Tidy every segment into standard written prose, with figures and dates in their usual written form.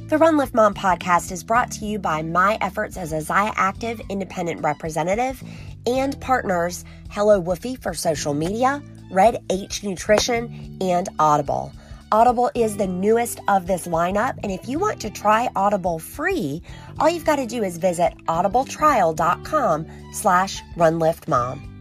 The Run Lift Mom podcast is brought to you by my efforts as a Zaya Active independent representative and partners Hello Woofy for social media, Red H Nutrition, and Audible. Audible is the newest of this lineup, and if you want to try Audible free, all you've got to do is visit audibletrial.com/runliftmom.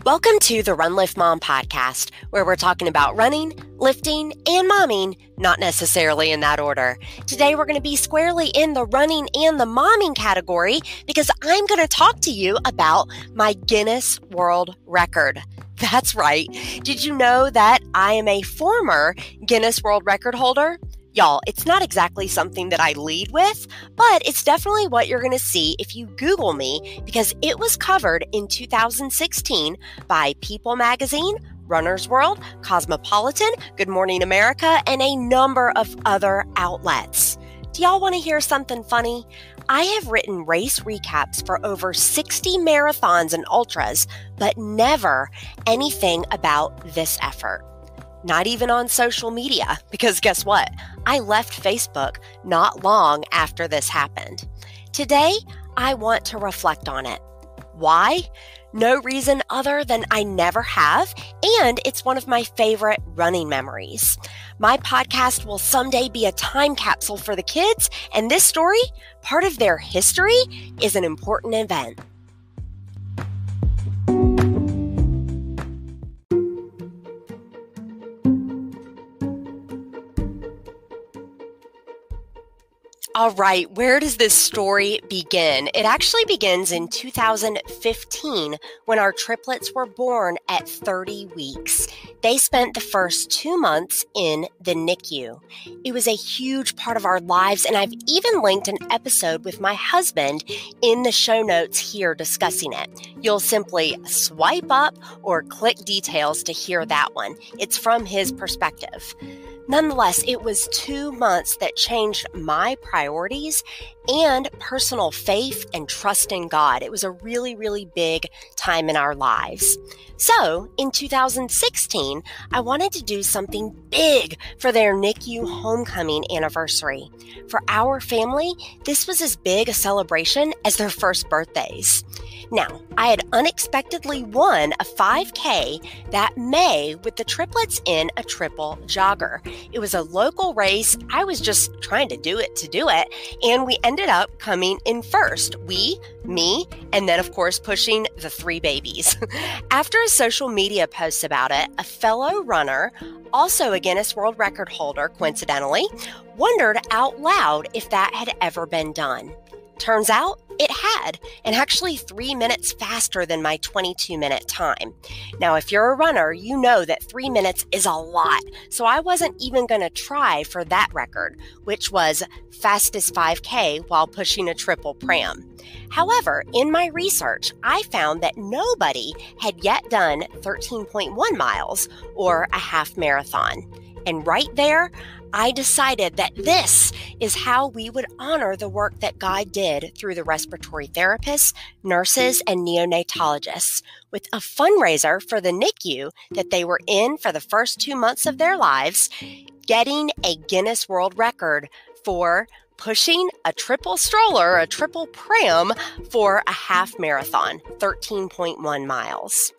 Welcome to the Run Lift Mom podcast, where we're talking about running, lifting, and momming, not necessarily in that order. Today, we're going to be squarely in the running and the momming category because I'm going to talk to you about my Guinness World Record. That's right. Did you know that I am a former Guinness World Record holder? Y'all, it's not exactly something that I lead with, but it's definitely what you're going to see if you Google me because it was covered in 2016 by People Magazine, Runner's World, Cosmopolitan, Good Morning America, and a number of other outlets. Do y'all want to hear something funny? I have written race recaps for over 60 marathons and ultras, but never anything about this effort. Not even on social media, because guess what? I left Facebook not long after this happened. Today, I want to reflect on it. Why? No reason other than I never have, and it's one of my favorite running memories. My podcast will someday be a time capsule for the kids, and this story, part of their history, is an important event. All right, where does this story begin? It actually begins in 2015 when our triplets were born at 30 weeks. They spent the first 2 months in the NICU. It was a huge part of our lives, and I've even linked an episode with my husband in the show notes here discussing it. You'll simply swipe up or click details to hear that one. It's from his perspective. Nonetheless, it was 2 months that changed my priorities and personal faith and trust in God. It was a really, really big time in our lives. So, in 2016, I wanted to do something big for their NICU homecoming anniversary. For our family, this was as big a celebration as their first birthdays. Now, I had unexpectedly won a 5K that May with the triplets in a triple jogger. It was a local race. I was just trying to do it, and we ended up coming in first. Me, and then, of course, pushing the 3 babies. After a social media post about it, a fellow runner, also a Guinness World Record holder, coincidentally, wondered out loud if that had ever been done. Turns out it had, and actually 3 minutes faster than my 22-minute time. Now, if you're a runner, you know that 3 minutes is a lot, so I wasn't even going to try for that record, which was fastest 5K while pushing a triple pram. However, in my research, I found that nobody had yet done 13.1 miles or a half marathon. And right there, I decided that this is how we would honor the work that God did through the respiratory therapists, nurses, and neonatologists with a fundraiser for the NICU that they were in for the first 2 months of their lives, getting a Guinness World Record for pushing a triple stroller, a triple pram for a half marathon, 13.1 miles.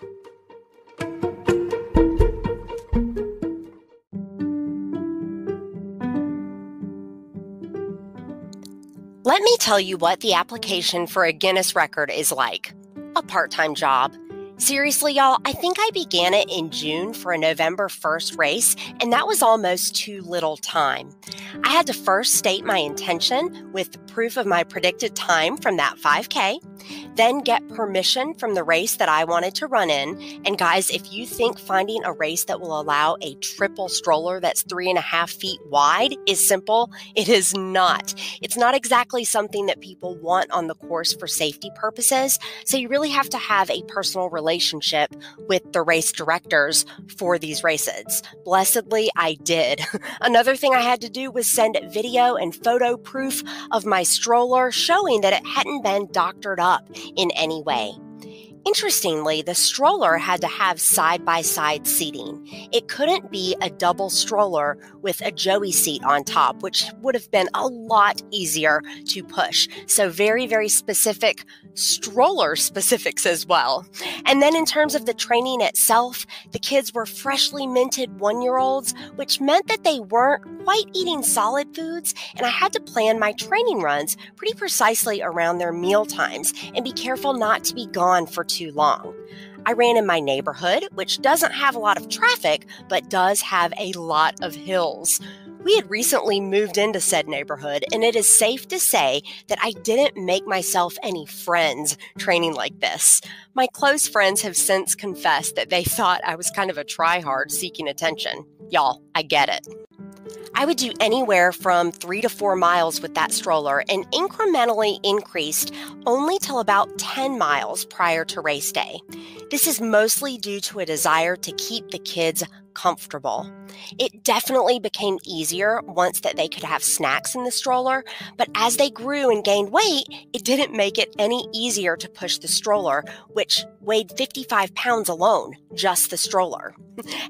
Let me tell you what the application for a Guinness record is like. A part-time job. Seriously, y'all, I think I began it in June for a November 1st race, and that was almost too little time. I had to first state my intention with proof of my predicted time from that 5K, then get permission from the race that I wanted to run in. And guys, if you think finding a race that will allow a triple stroller that's 3.5 feet wide is simple, it is not. It's not exactly something that people want on the course for safety purposes. So you really have to have a personal relationship with the race directors for these races. Blessedly, I did. Another thing I had to do was send video and photo proof of my stroller showing that it hadn't been doctored up up in any way. Interestingly, the stroller had to have side-by-side seating. It couldn't be a double stroller with a Joey seat on top, which would have been a lot easier to push. So very, very specific stroller specifics as well. And then in terms of the training itself, the kids were freshly minted 1-year-olds, which meant that they weren't quite eating solid foods, and I had to plan my training runs pretty precisely around their meal times and be careful not to be gone for too long. I ran in my neighborhood, which doesn't have a lot of traffic, but does have a lot of hills. We had recently moved into said neighborhood, and it is safe to say that I didn't make myself any friends training like this. My close friends have since confessed that they thought I was kind of a tryhard seeking attention. Y'all, I get it. I would do anywhere from 3 to 4 miles with that stroller and incrementally increased only till about 10 miles prior to race day. This is mostly due to a desire to keep the kids comfortable. It definitely became easier once that they could have snacks in the stroller, but as they grew and gained weight, it didn't make it any easier to push the stroller, which weighed 55 pounds alone, just the stroller.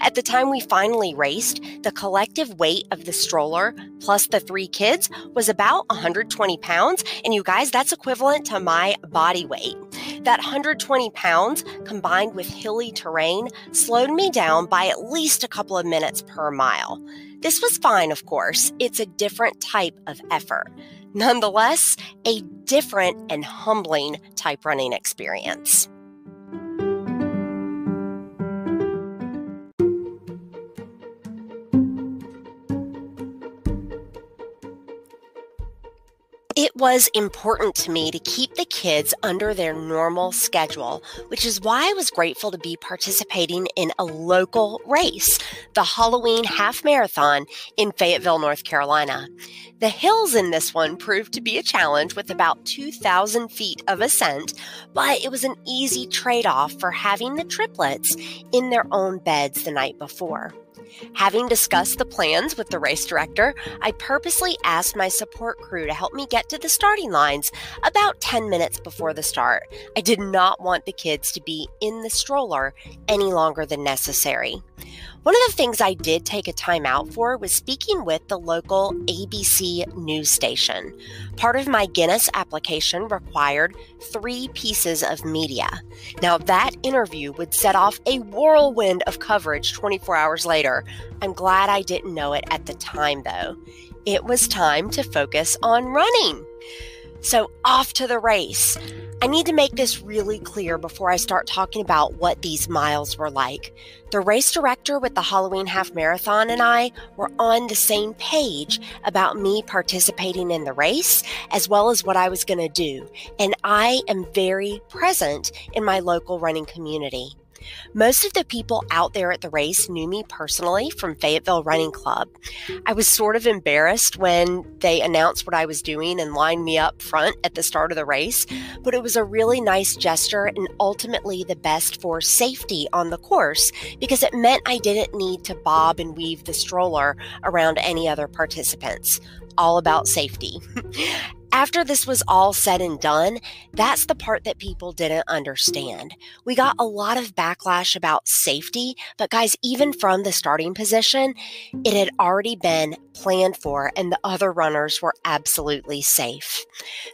At the time we finally raced, the collective weight of the stroller plus the 3 kids was about 120 pounds, and you guys, that's equivalent to my body weight. That 120 pounds, combined with hilly terrain, slowed me down by at least a couple of minutes per mile. This was fine, of course. It's a different type of effort. Nonetheless, a different and humbling type running experience. It was important to me to keep the kids under their normal schedule, which is why I was grateful to be participating in a local race, the Halloween Half Marathon in Fayetteville, North Carolina. The hills in this one proved to be a challenge with about 2,000 feet of ascent, but it was an easy trade-off for having the triplets in their own beds the night before. Having discussed the plans with the race director, I purposely asked my support crew to help me get to the starting lines about 10 minutes before the start. I did not want the kids to be in the stroller any longer than necessary. One of the things I did take a time out for was speaking with the local ABC news station. Part of my Guinness application required 3 pieces of media. Now, that interview would set off a whirlwind of coverage 24 hours later. I'm glad I didn't know it at the time, though. It was time to focus on running. So off to the race. I need to make this really clear before I start talking about what these miles were like. The race director with the Halloween Half Marathon and I were on the same page about me participating in the race, as well as what I was going to do. And I am very present in my local running community. Most of the people out there at the race knew me personally from Fayetteville Running Club. I was sort of embarrassed when they announced what I was doing and lined me up front at the start of the race, but it was a really nice gesture and ultimately the best for safety on the course because it meant I didn't need to bob and weave the stroller around any other participants. All about safety. After this was all said and done, that's the part that people didn't understand. We got a lot of backlash about safety, but guys, even from the starting position, it had already been planned for and the other runners were absolutely safe.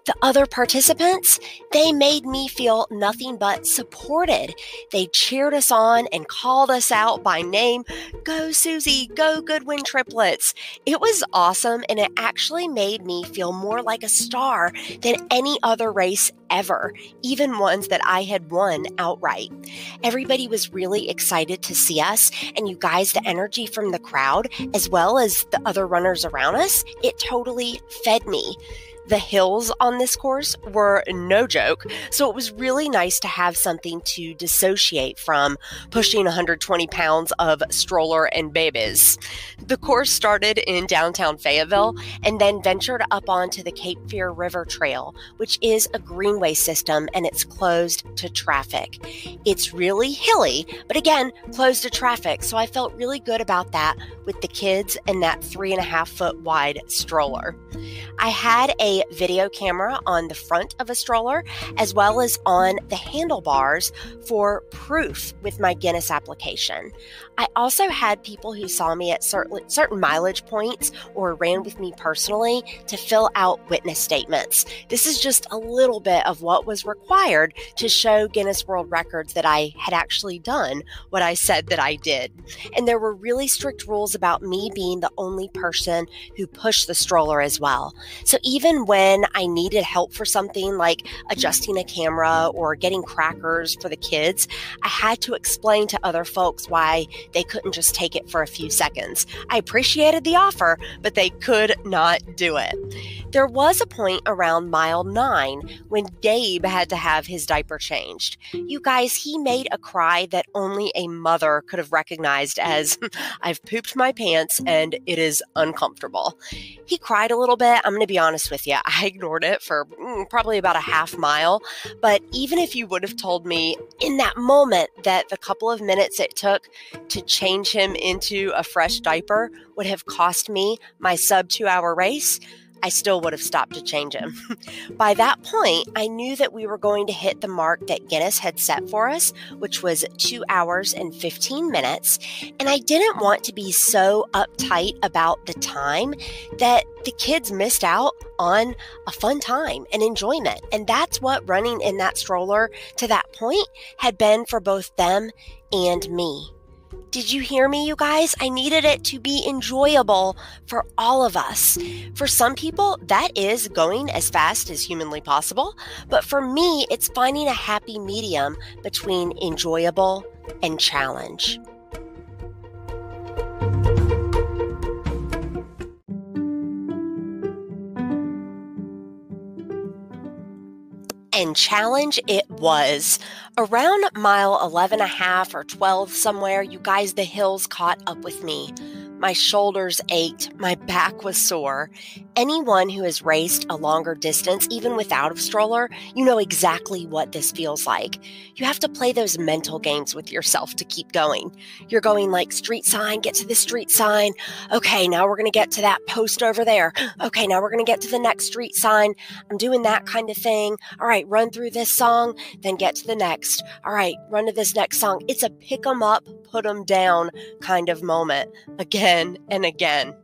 The other participants, they made me feel nothing but supported. They cheered us on and called us out by name. Go Suzy, go Goodwin triplets. It was awesome and it actually made me feel more like a star than any other race ever, even ones that I had won outright. Everybody was really excited to see us, and you guys, the energy from the crowd, as well as the other runners around us, it totally fed me. The hills on this course were no joke, so it was really nice to have something to dissociate from pushing 120 pounds of stroller and babies. The course started in downtown Fayetteville and then ventured up onto the Cape Fear River Trail, which is a greenway system and it's closed to traffic. It's really hilly, but again, closed to traffic, so I felt really good about that with the kids and that 3.5 foot wide stroller. I had a a video camera on the front of a stroller as well as on the handlebars for proof with my Guinness application. I also had people who saw me at certain mileage points or ran with me personally to fill out witness statements. This is just a little bit of what was required to show Guinness World Records that I had actually done what I said that I did. And there were really strict rules about me being the only person who pushed the stroller as well. So even when I needed help for something like adjusting a camera or getting crackers for the kids, I had to explain to other folks why they couldn't just take it for a few seconds. I appreciated the offer, but they could not do it. There was a point around mile 9 when Gabe had to have his diaper changed. You guys, he made a cry that only a mother could have recognized as, I've pooped my pants and it is uncomfortable. He cried a little bit. I'm going to be honest with you. I ignored it for probably about a half mile. But even if you would have told me in that moment that the couple of minutes it took to change him into a fresh diaper would have cost me my sub 2-hour race, I still would have stopped to change him. By that point, I knew that we were going to hit the mark that Guinness had set for us, which was 2 hours and 15 minutes. And I didn't want to be so uptight about the time that the kids missed out on a fun time and enjoyment. And that's what running in that stroller to that point had been for both them and me. Did you hear me, you guys? I needed it to be enjoyable for all of us. For some people, that is going as fast as humanly possible. But for me, it's finding a happy medium between enjoyable and challenge. And challenge it was. Around mile 11.5 or 12 somewhere, you guys, the hills caught up with me. My shoulders ached. My back was sore. Anyone who has raced a longer distance, even without a stroller, you know exactly what this feels like. You have to play those mental games with yourself to keep going. You're going like street sign, get to the street sign. Okay, now we're going to get to that post over there. Okay, now we're going to get to the next street sign. I'm doing that kind of thing. All right, run through this song, then get to the next. All right, run to this next song. It's a pick 'em up, put 'em down kind of moment. Again and again.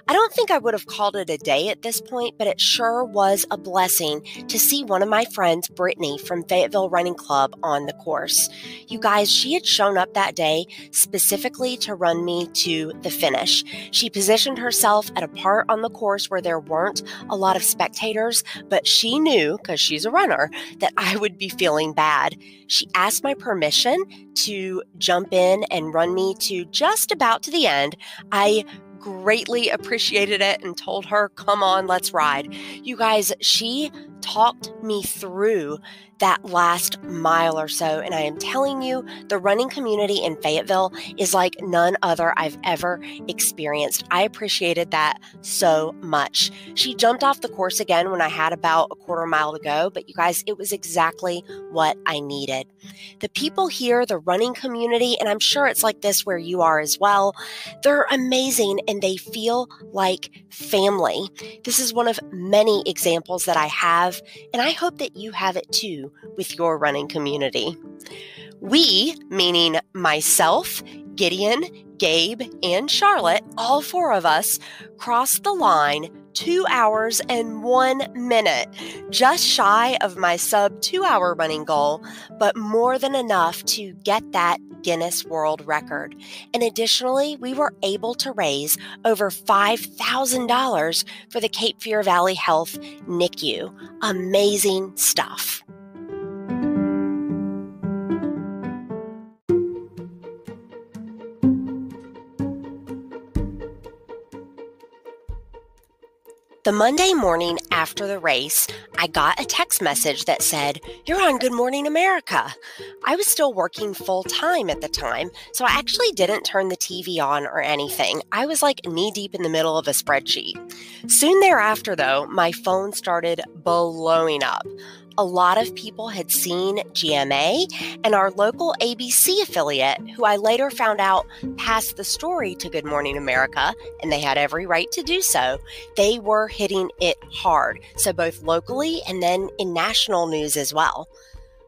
I don't think I would have called it a day at this point, but it sure was a blessing to see one of my friends, Brittany from Fayetteville Running Club, on the course. You guys, she had shown up that day specifically to run me to the finish. She positioned herself at a part on the course where there weren't a lot of spectators, but she knew, because she's a runner, that I would be feeling bad. She asked my permission to jump in and run me to just about to the end. I greatly appreciated it and told her, come on, let's ride. You guys, she talked me through that last mile or so. And I am telling you, the running community in Fayetteville is like none other I've ever experienced. I appreciated that so much. She jumped off the course again when I had about a quarter mile to go, but you guys, it was exactly what I needed. The people here, the running community, and I'm sure it's like this where you are as well, they're amazing and they feel like family. This is one of many examples that I have, and I hope that you have it too with your running community. We, meaning myself, Gideon, Gabe, and Charlotte, all 4 of us, crossed the line 2 hours and 1 minute, just shy of my sub 2-hour running goal, but more than enough to get that Guinness World Record. And additionally, we were able to raise over $5,000 for the Cape Fear Valley Health NICU. Amazing stuff. The Monday morning after the race, I I got a text message that said, "You're on Good Morning America." I was still working full time at the time, so I actually didn't turn the TV on or anything. I was like knee deep in the middle of a spreadsheet. Soon thereafter, though, my phone started blowing up. A lot of people had seen GMA, and our local ABC affiliate, who I later found out passed the story to Good Morning America, and they had every right to do so, they were hitting it hard. So both locally and then in national news as well.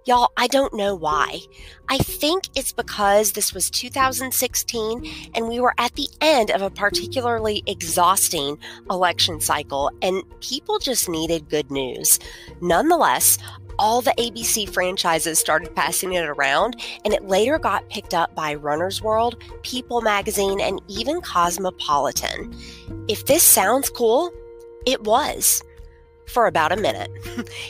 Y'all, I don't know why. I think it's because this was 2016 and we were at the end of a particularly exhausting election cycle and people just needed good news. Nonetheless, all the ABC franchises started passing it around, and it later got picked up by Runner's World, People magazine, and even Cosmopolitan. If this sounds cool, it was. For about a minute.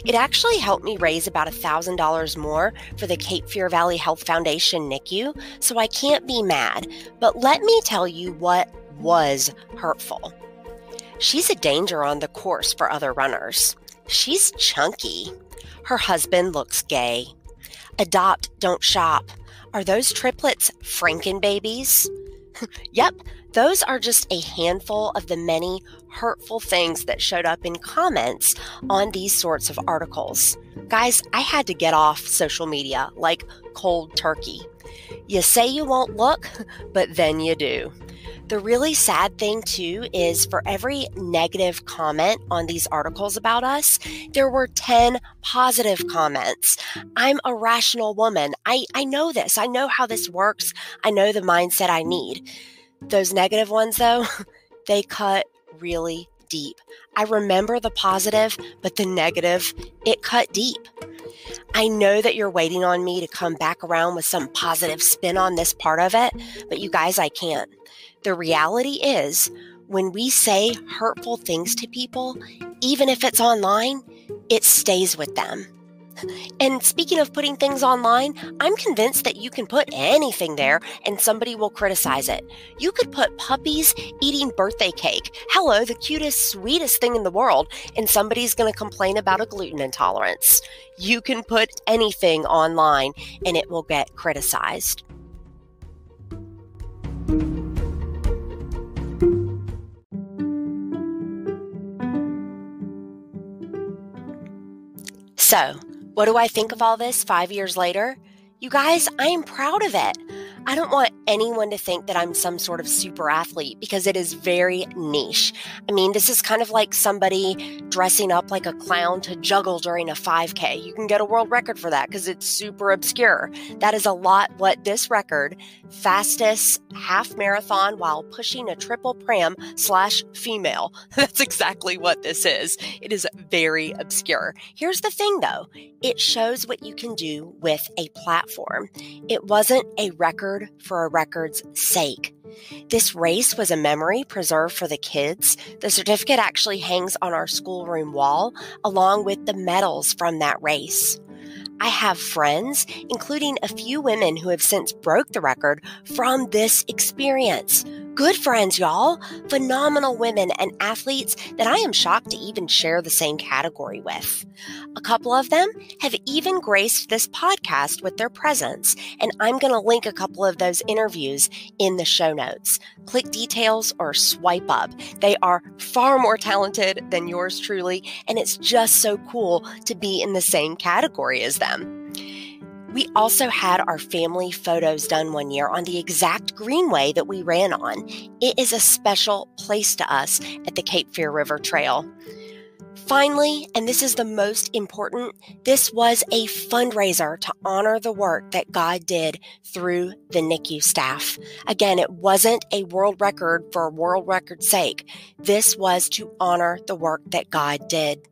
It actually helped me raise about $1,000 more for the Cape Fear Valley Health Foundation NICU, so I can't be mad. But let me tell you what was hurtful. She's a danger on the course for other runners. She's chunky. Her husband looks gay. Adopt, don't shop. Are those triplets Franken babies? Yep, those are just a handful of the many hurtful things that showed up in comments on these sorts of articles. Guys, I had to get off social media like cold turkey. You say you won't look, but then you do. The really sad thing, too, is for every negative comment on these articles about us, there were 10 positive comments. I'm a rational woman. I know this. I know how this works. I know the mindset I need. Those negative ones, though, they cut really deep. I remember the positive, but the negative, it cut deep. I know that you're waiting on me to come back around with some positive spin on this part of it, but you guys, I can't. The reality is, when we say hurtful things to people, even if it's online, it stays with them. And speaking of putting things online, I'm convinced that you can put anything there and somebody will criticize it. You could put puppies eating birthday cake. Hello, the cutest, sweetest thing in the world, and somebody's going to complain about a gluten intolerance. You can put anything online and it will get criticized. So, what do I think of all this 5 years later? You guys, I am proud of it. I don't want anyone to think that I'm some sort of super athlete because it is very niche. I mean, this is kind of like somebody dressing up like a clown to juggle during a 5K. You can get a world record for that because it's super obscure. That is a lot what this record, fastest half marathon while pushing a triple pram/female. That's exactly what this is. It is very obscure. Here's the thing though. It shows what you can do with a platform. It wasn't a record for a record's sake. This race was a memory preserved for the kids. The certificate actually hangs on our schoolroom wall, along with the medals from that race. I have friends, including a few women who have since broke the record from this experience. Good friends, y'all. Phenomenal women and athletes that I am shocked to even share the same category with. A couple of them have even graced this podcast with their presence, and I'm going to link a couple of those interviews in the show notes. Click details or swipe up. They are far more talented than yours truly, and it's just so cool to be in the same category as them. We also had our family photos done one year on the exact greenway that we ran on. It is a special place to us at the Cape Fear River Trail. Finally, and this is the most important, this was a fundraiser to honor the work that God did through the NICU staff. Again, it wasn't a world record for a world record's sake. This was to honor the work that God did.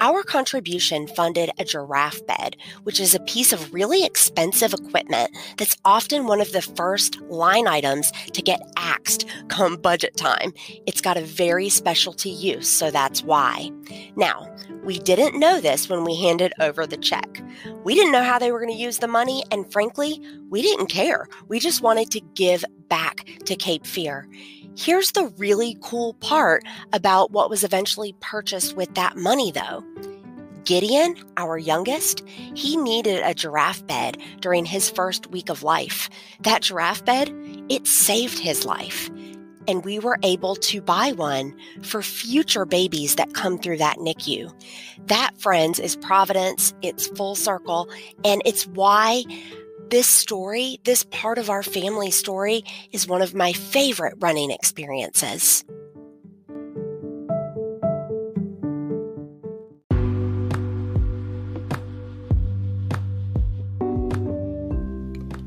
Our contribution funded a giraffe bed, which is a piece of really expensive equipment that's often one of the first line items to get axed come budget time. It's got a very specialty use, so that's why. Now, we didn't know this when we handed over the check. We didn't know how they were going to use the money, and frankly, we didn't care. We just wanted to give back to Cape Fear. Here's the really cool part about what was eventually purchased with that money, though. Gideon, our youngest, he needed a giraffe bed during his first week of life. That giraffe bed, it saved his life. And we were able to buy one for future babies that come through that NICU. That, friends, is providence. It's full circle. And it's why this story, this part of our family story, is one of my favorite running experiences.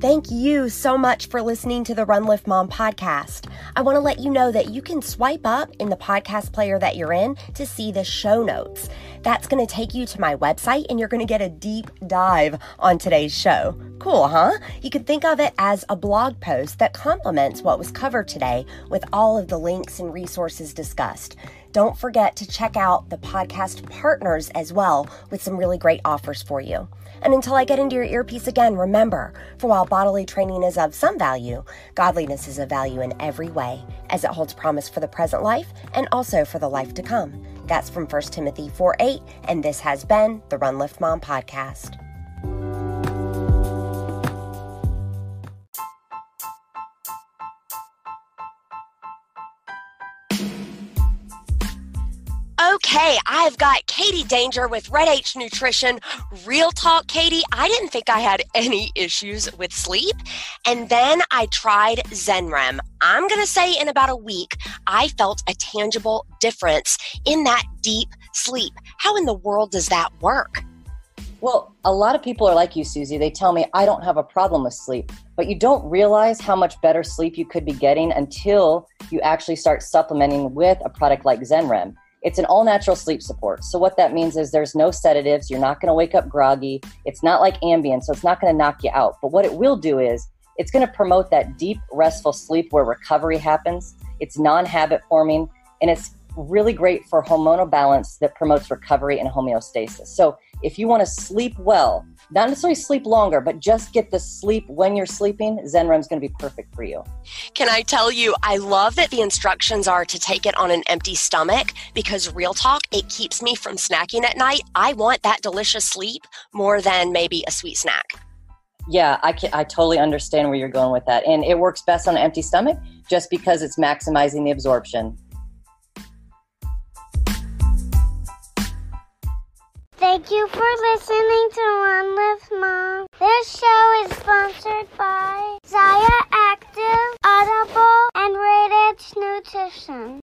Thank you so much for listening to the Run Lift Mom podcast. I want to let you know that you can swipe up in the podcast player that you're in to see the show notes. That's going to take you to my website and you're going to get a deep dive on today's show. Cool, huh? You can think of it as a blog post that complements what was covered today with all of the links and resources discussed. Don't forget to check out the podcast partners as well with some really great offers for you. And until I get into your earpiece again, remember, for while bodily training is of some value, godliness is of value in every way, as it holds promise for the present life and also for the life to come. That's from 1 Timothy 4:8, and this has been the Run Lift Mom podcast. Okay, I've got Katie Danger with Red H Nutrition. Real talk, Katie, I didn't think I had any issues with sleep. And then I tried ZenRem. I'm going to say in about a week, I felt a tangible difference in that deep sleep. How in the world does that work? Well, a lot of people are like you, Suzy. They tell me, I don't have a problem with sleep. But you don't realize how much better sleep you could be getting until you actually start supplementing with a product like ZenRem. It's an all-natural sleep support. So what that means is there's no sedatives. You're not going to wake up groggy. It's not like Ambien, so it's not going to knock you out. But what it will do is it's going to promote that deep, restful sleep where recovery happens. It's non-habit forming, and it's really great for hormonal balance that promotes recovery and homeostasis. So if you want to sleep well, not necessarily sleep longer, but just get the sleep when you're sleeping, ZenRem is going to be perfect for you. Can I tell you, I love that the instructions are to take it on an empty stomach because real talk, it keeps me from snacking at night. I want that delicious sleep more than maybe a sweet snack. Yeah, I totally understand where you're going with that. And it works best on an empty stomach just because it's maximizing the absorption. Thank you for listening to Run Lift Mom. This show is sponsored by